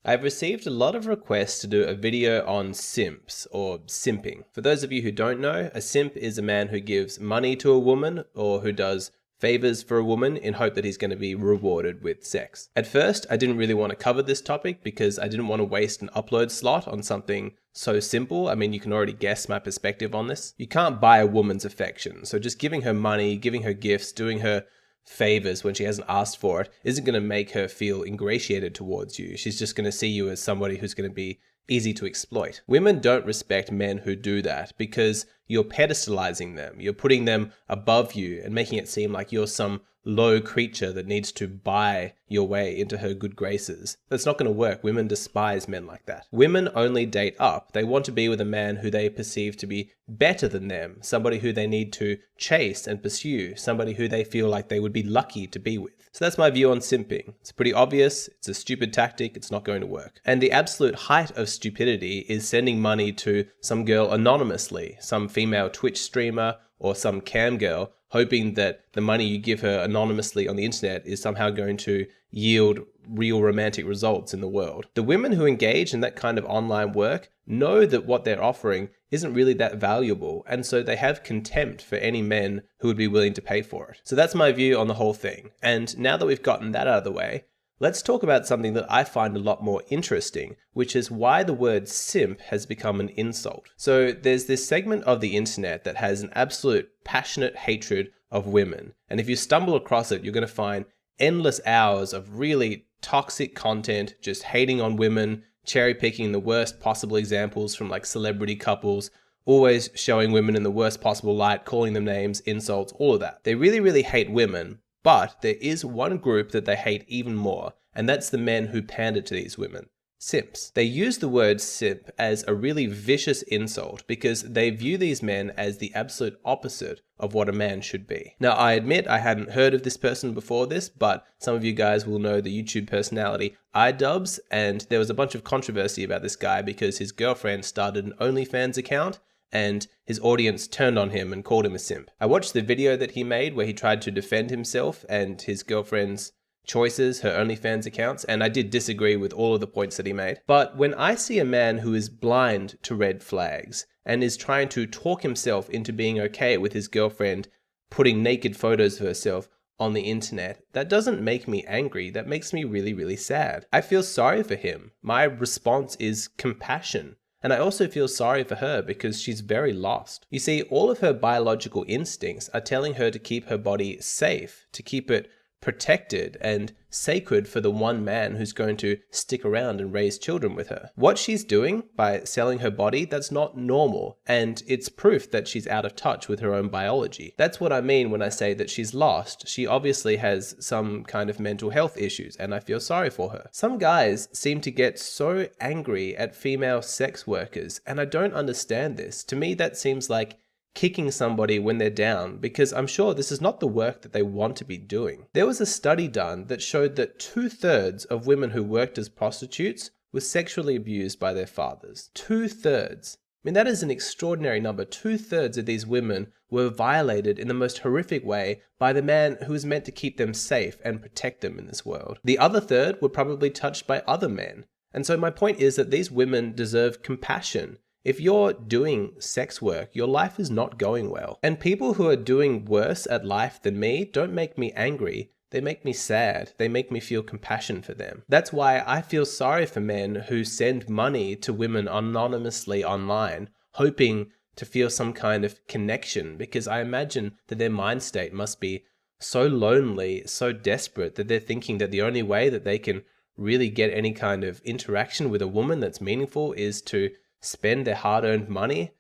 I've received a lot of requests to do a video on simps or simping. For those of you who don't know, a simp is a man who gives money to a woman or who does favors for a woman in hope that he's going to be rewarded with sex. At first, I didn't really want to cover this topic because I didn't want to waste an upload slot on something so simple. I mean, you can already guess my perspective on this. You can't buy a woman's affection, so just giving her money, giving her gifts, doing her favors when she hasn't asked for it isn't going to make her feel ingratiated towards you. She's just going to see you as somebody who's going to be easy to exploit. Women don't respect men who do that because you're pedestalizing them. You're putting them above you and making it seem like you're some low creature that needs to buy your way into her good graces. That's not going to work. Women despise men like that. Women only date up. They want to be with a man who they perceive to be better than them, somebody who they need to chase and pursue, somebody who they feel like they would be lucky to be with. So that's my view on simping. It's pretty obvious. It's a stupid tactic. It's not going to work. And the absolute height of stupidity is sending money to some girl anonymously, some female Twitch streamer or some cam girl, hoping that the money you give her anonymously on the internet is somehow going to yield real romantic results in the world. The women who engage in that kind of online work know that what they're offering isn't really that valuable, and so they have contempt for any men who would be willing to pay for it. So that's my view on the whole thing. And now that we've gotten that out of the way, let's talk about something that I find a lot more interesting, which is why the word simp has become an insult. So there's this segment of the internet that has an absolute passionate hatred of women. And if you stumble across it, you're going to find endless hours of really toxic content, just hating on women, cherry picking the worst possible examples from like celebrity couples, always showing women in the worst possible light, calling them names, insults, all of that. They really, really hate women. But there is one group that they hate even more, and that's the men who pander to these women. Simps. They use the word simp as a really vicious insult because they view these men as the absolute opposite of what a man should be. Now, I admit I hadn't heard of this person before this, but some of you guys will know the YouTube personality iDubbbz, and there was a bunch of controversy about this guy because his girlfriend started an OnlyFans account and his audience turned on him and called him a simp. I watched the video that he made where he tried to defend himself and his girlfriend's choices, her OnlyFans accounts, and I did disagree with all of the points that he made. But when I see a man who is blind to red flags and is trying to talk himself into being okay with his girlfriend putting naked photos of herself on the internet, that doesn't make me angry. That makes me really, really sad. I feel sorry for him. My response is compassion. And I also feel sorry for her because she's very lost. You see, all of her biological instincts are telling her to keep her body safe, to keep it protected and sacred for the one man who's going to stick around and raise children with her. What she's doing by selling her body, that's not normal, and it's proof that she's out of touch with her own biology. That's what I mean when I say that she's lost. She obviously has some kind of mental health issues, and I feel sorry for her. Some guys seem to get so angry at female sex workers, and I don't understand this. To me, that seems like kicking somebody when they're down, because I'm sure this is not the work that they want to be doing. There was a study done that showed that 2/3 of women who worked as prostitutes were sexually abused by their fathers. 2/3. I mean, that is an extraordinary number. 2/3 of these women were violated in the most horrific way by the man who was meant to keep them safe and protect them in this world. The other third were probably touched by other men. And so my point is that these women deserve compassion. If you're doing sex work, your life is not going well. And people who are doing worse at life than me don't make me angry. They make me sad. They make me feel compassion for them. That's why I feel sorry for men who send money to women anonymously online, hoping to feel some kind of connection, because I imagine that their mind state must be so lonely, so desperate that they're thinking that the only way that they can really get any kind of interaction with a woman that's meaningful is to spend their hard-earned money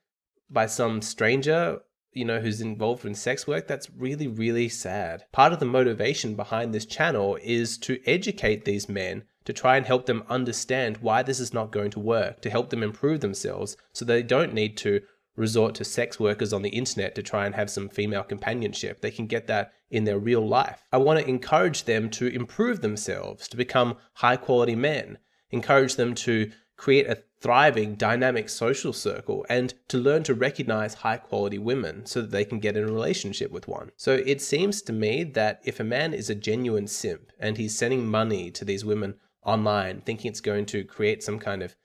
by some stranger, who's involved in sex work. That's really, really sad. Part of the motivation behind this channel is to educate these men, to try and help them understand why this is not going to work, to help them improve themselves so they don't need to resort to sex workers on the internet to try and have some female companionship. They can get that in their real life. I want to encourage them to improve themselves, to become high-quality men, encourage them to create a thriving, dynamic social circle, and to learn to recognize high-quality women so that they can get in a relationship with one. So it seems to me that if a man is a genuine simp and he's sending money to these women online, thinking it's going to create some kind of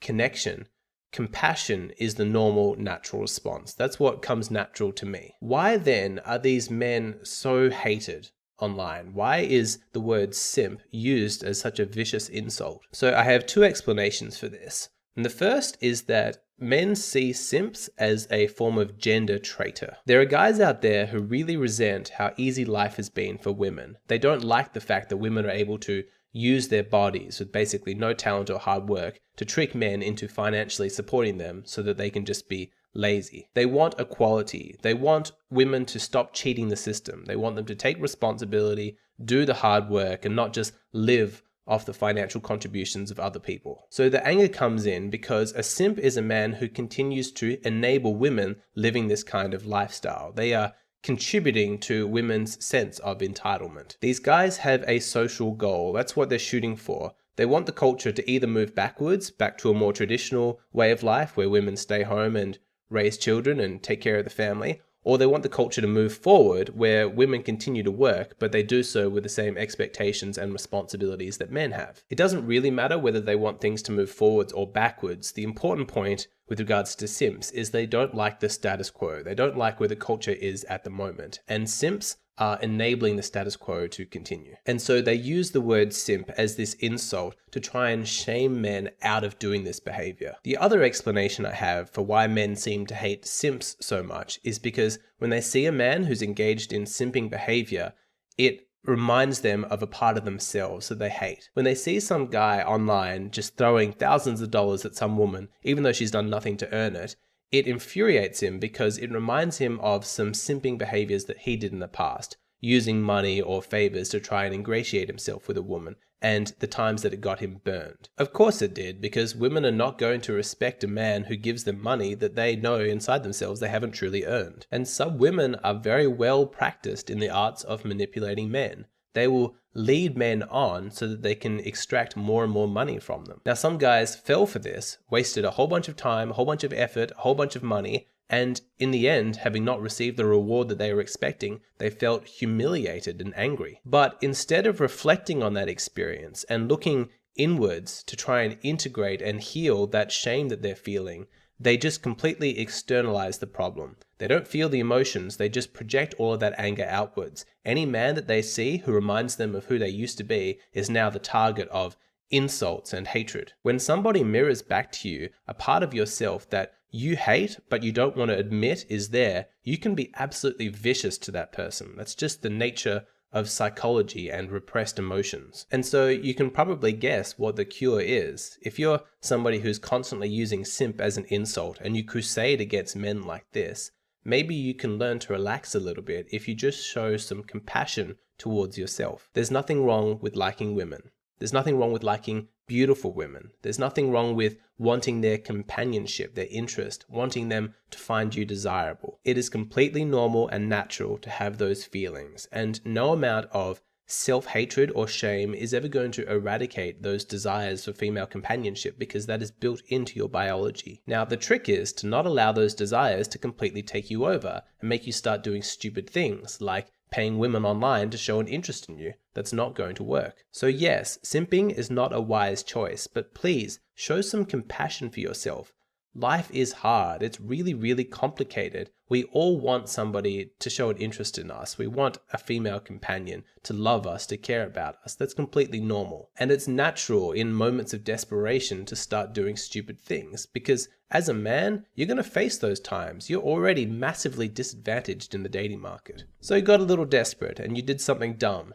connection, compassion is the normal, natural response. That's what comes natural to me. Why then are these men so hated online? Why is the word simp used as such a vicious insult? So I have two explanations for this. And the first is that men see simps as a form of gender traitor. There are guys out there who really resent how easy life has been for women. They don't like the fact that women are able to use their bodies with basically no talent or hard work to trick men into financially supporting them so that they can just be lazy. They want equality. They want women to stop cheating the system. They want them to take responsibility, do the hard work, and not just live off the financial contributions of other people. So the anger comes in because a simp is a man who continues to enable women living this kind of lifestyle. They are contributing to women's sense of entitlement. These guys have a social goal. That's what they're shooting for. They want the culture to either move backwards, back to a more traditional way of life where women stay home and raise children and take care of the family, or they want the culture to move forward where women continue to work, but they do so with the same expectations and responsibilities that men have. It doesn't really matter whether they want things to move forwards or backwards. The important point with regards to simps is they don't like the status quo. They don't like where the culture is at the moment. And simps are enabling the status quo to continue. And so they use the word simp as this insult to try and shame men out of doing this behavior. The other explanation I have for why men seem to hate simps so much is because when they see a man who's engaged in simping behavior, it reminds them of a part of themselves that they hate. When they see some guy online just throwing thousands of dollars at some woman, even though she's done nothing to earn it, it infuriates him because it reminds him of some simping behaviors that he did in the past, using money or favors to try and ingratiate himself with a woman, and the times that it got him burned. Of course it did, because women are not going to respect a man who gives them money that they know inside themselves they haven't truly earned. And some women are very well practiced in the arts of manipulating men. They will lead men on so that they can extract more and more money from them. Now, some guys fell for this, wasted a whole bunch of time, a whole bunch of effort, a whole bunch of money, and in the end, having not received the reward that they were expecting, they felt humiliated and angry. But instead of reflecting on that experience and looking inwards to try and integrate and heal that shame that they're feeling, they just completely externalize the problem. They don't feel the emotions, they just project all of that anger outwards. Any man that they see who reminds them of who they used to be is now the target of insults and hatred. When somebody mirrors back to you a part of yourself that you hate but you don't want to admit is there, you can be absolutely vicious to that person. That's just the nature of psychology and repressed emotions. And so you can probably guess what the cure is. If you're somebody who's constantly using simp as an insult and you crusade against men like this, maybe you can learn to relax a little bit if you just show some compassion towards yourself. There's nothing wrong with liking women. There's nothing wrong with liking beautiful women. There's nothing wrong with wanting their companionship, their interest, wanting them to find you desirable. It is completely normal and natural to have those feelings, and no amount of self-hatred or shame is ever going to eradicate those desires for female companionship because that is built into your biology. Now, the trick is to not allow those desires to completely take you over and make you start doing stupid things like paying women online to show an interest in you. That's not going to work. So yes, simping is not a wise choice, but please show some compassion for yourself. Life is hard. It's really, really complicated. We all want somebody to show an interest in us. We want a female companion to love us, to care about us. That's completely normal. And it's natural in moments of desperation to start doing stupid things because as a man, you're going to face those times. You're already massively disadvantaged in the dating market. So you got a little desperate and you did something dumb.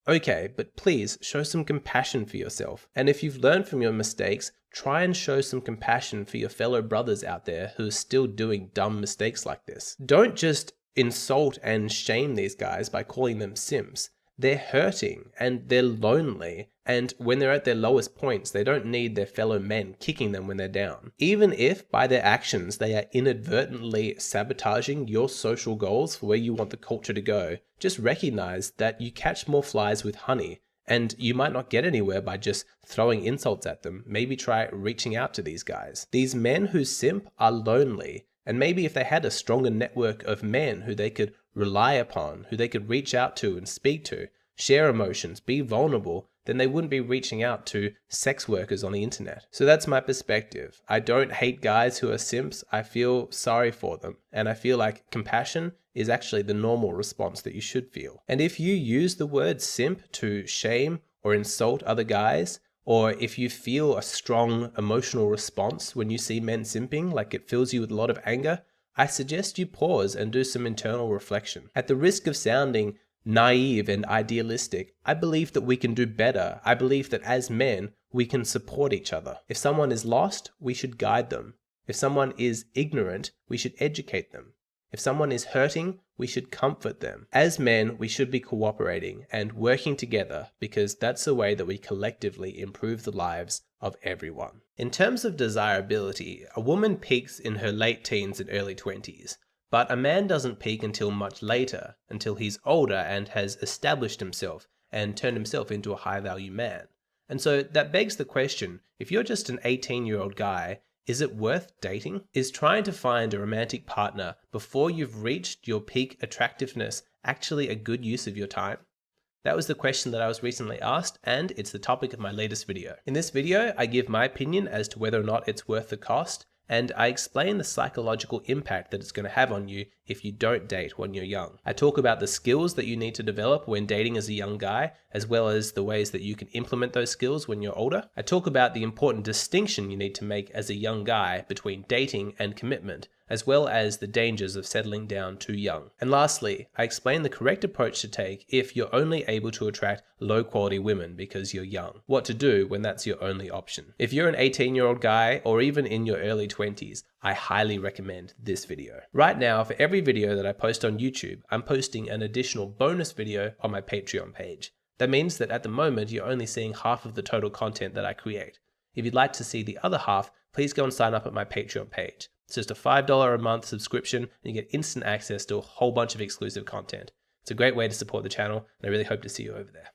Okay, but please show some compassion for yourself. And if you've learned from your mistakes, try and show some compassion for your fellow brothers out there who are still doing dumb mistakes like this. Don't just insult and shame these guys by calling them simps. They're hurting and they're lonely. And when they're at their lowest points, they don't need their fellow men kicking them when they're down. Even if by their actions they are inadvertently sabotaging your social goals for where you want the culture to go, just recognize that you catch more flies with honey. And you might not get anywhere by just throwing insults at them. Maybe try reaching out to these guys. These men who simp are lonely. And maybe if they had a stronger network of men who they could rely upon, who they could reach out to and speak to, share emotions, be vulnerable, then they wouldn't be reaching out to sex workers on the internet. So that's my perspective. I don't hate guys who are simps. I feel sorry for them. And I feel like compassion is actually the normal response that you should feel. And if you use the word simp to shame or insult other guys, or if you feel a strong emotional response when you see men simping, like it fills you with a lot of anger, I suggest you pause and do some internal reflection. At the risk of sounding naive and idealistic, I believe that we can do better. I believe that as men, we can support each other. If someone is lost, we should guide them. If someone is ignorant, we should educate them. If someone is hurting, we should comfort them. As men, we should be cooperating and working together because that's the way that we collectively improve the lives of everyone. In terms of desirability, a woman peaks in her late teens and early 20s, but a man doesn't peak until much later, until he's older and has established himself and turned himself into a high-value man. And so that begs the question, if you're just an 18-year-old guy, is it worth dating? Is trying to find a romantic partner before you've reached your peak attractiveness actually a good use of your time? That was the question that I was recently asked, and it's the topic of my latest video. In this video, I give my opinion as to whether or not it's worth the cost, and I explain the psychological impact that it's going to have on you if you don't date when you're young. I talk about the skills that you need to develop when dating as a young guy, as well as the ways that you can implement those skills when you're older. I talk about the important distinction you need to make as a young guy between dating and commitment, as well as the dangers of settling down too young. And lastly, I explain the correct approach to take if you're only able to attract low-quality women because you're young. What to do when that's your only option. If you're an 18-year-old guy or even in your early 20s, I highly recommend this video. Right now, for every video that I post on YouTube, I'm posting an additional bonus video on my Patreon page. That means that at the moment, you're only seeing half of the total content that I create. If you'd like to see the other half, please go and sign up at my Patreon page. It's just a $5 a month subscription, and you get instant access to a whole bunch of exclusive content. It's a great way to support the channel, and I really hope to see you over there.